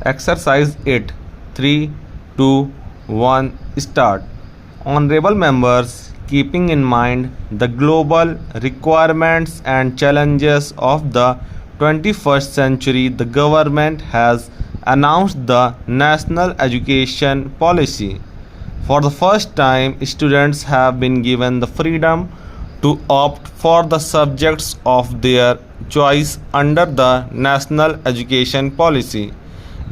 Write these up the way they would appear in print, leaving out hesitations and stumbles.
Exercise 8. 3, 2, 1, start. Honorable members, keeping in mind the global requirements and challenges of the 21st century, the government has announced the National Education Policy. For the first time, students have been given the freedom to opt for the subjects of their choice under the National Education Policy.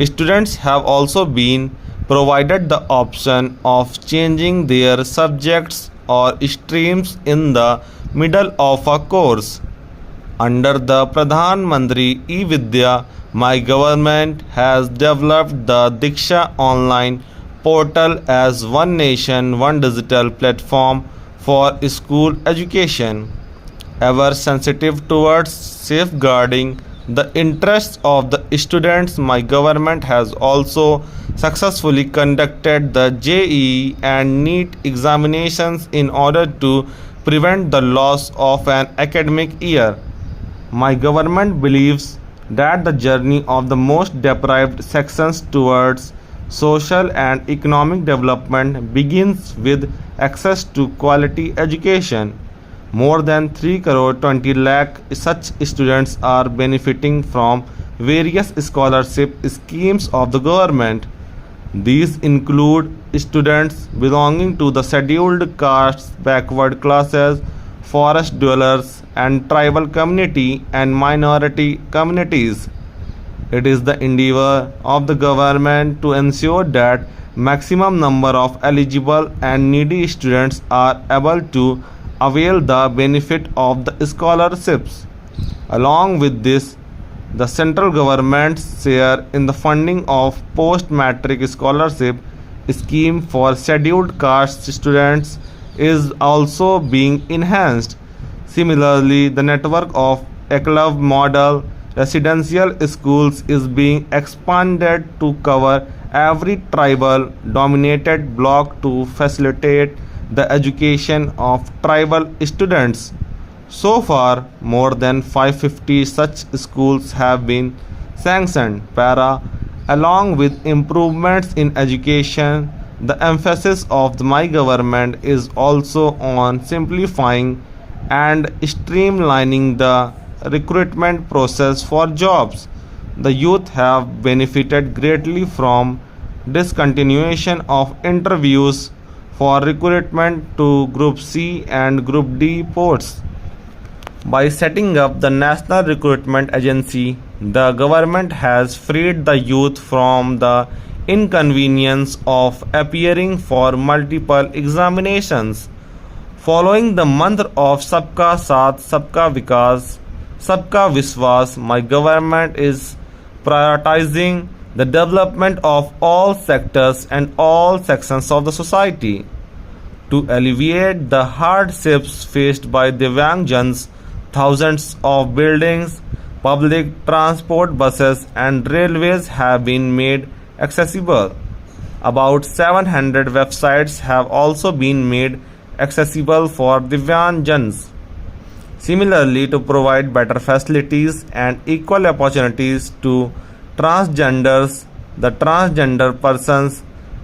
Students have also been provided the option of changing their subjects or streams in the middle of a course. Under the Pradhan Mantri E-Vidya, my government has developed the Diksha online portal as one nation, one digital platform for school education. Ever sensitive towards safeguarding the interests of the students, my government has also successfully conducted the JEE and NEET examinations in order to prevent the loss of an academic year. My government believes that the journey of the most deprived sections towards social and economic development begins with access to quality education. More than 3 crore 20 lakh such students are benefiting from various scholarship schemes of the government. These include students belonging to the scheduled castes, backward classes, forest dwellers, and tribal community and minority communities. It is the endeavor of the government to ensure that maximum number of eligible and needy students are able to avail the benefit of the scholarships. Along with this, the central government's share in the funding of post-matric scholarship scheme for scheduled caste students is also being enhanced. Similarly, the network of Eklavya model residential schools is being expanded to cover every tribal dominated block to facilitate the education of tribal students. So far, more than 550 such schools have been sanctioned. Along with improvements in education, the emphasis of my government is also on simplifying and streamlining the recruitment process for jobs. The youth have benefited greatly from discontinuation of interviews for recruitment to Group C and Group D posts. By setting up the National Recruitment Agency, the government has freed the youth from the inconvenience of appearing for multiple examinations. Following the mantra of Sabka Saath, Sabka Vikas, Sabka Viswas, my government is prioritizing the development of all sectors and all sections of the society. To alleviate the hardships faced by Divyangjans, thousands of buildings, public transport buses and railways have been made accessible. About 700 websites have also been made accessible for Divyangjans. Similarly, to provide better facilities and equal opportunities to transgenders, the Transgender Persons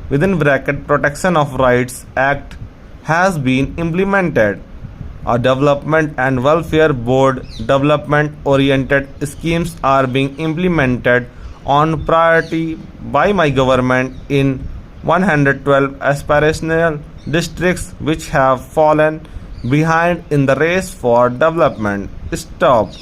(Protection of Rights) Act has been implemented. A development and welfare board development-oriented schemes are being implemented on priority by my government in 112 aspirational districts which have fallen behind in the race for development. Stop.